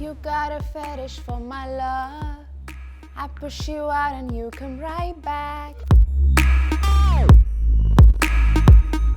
You got a fetish for my love. I push you out and you come right back.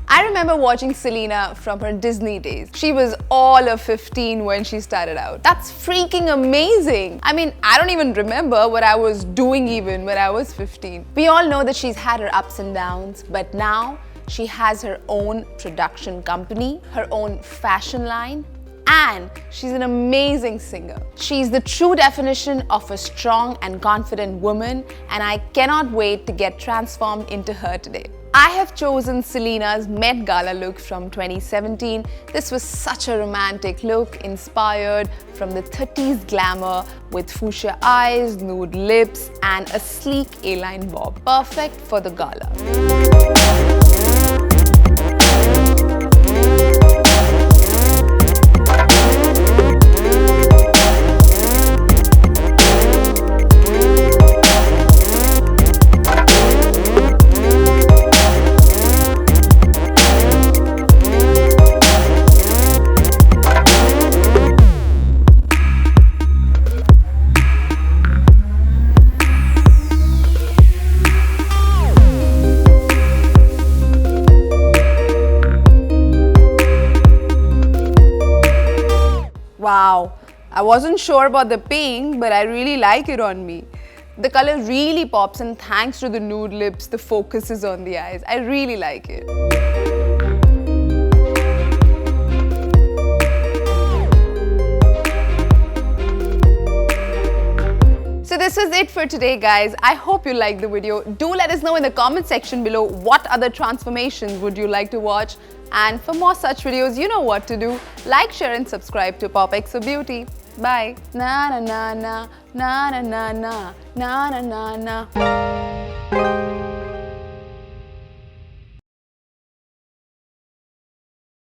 I remember watching Selena from her Disney days. She was all of 15 when she started out. That's freaking amazing. I mean, I don't even remember what I was doing even when I was 15. We all know that she's had her ups and downs, but now she has her own production company, her own fashion line, and she's an amazing singer. She's the true definition of a strong and confident woman, and I cannot wait to get transformed into her today. I have chosen Selena's Met Gala look from 2017. This was such a romantic look, inspired from the 30s glamour with fuchsia eyes, nude lips, and a sleek A-line bob. Perfect for the gala. Wow, I wasn't sure about the pink, but I really like it on me. The color really pops, and thanks to the nude lips, the focus is on the eyes. I really like it. So this was it for today, guys. I hope you liked the video. Do let us know in the comment section below what other transformations would you like to watch. And for more such videos, you know what to do. Like, share and subscribe to POPxo Beauty. Bye. Na na na na na na na na na na na.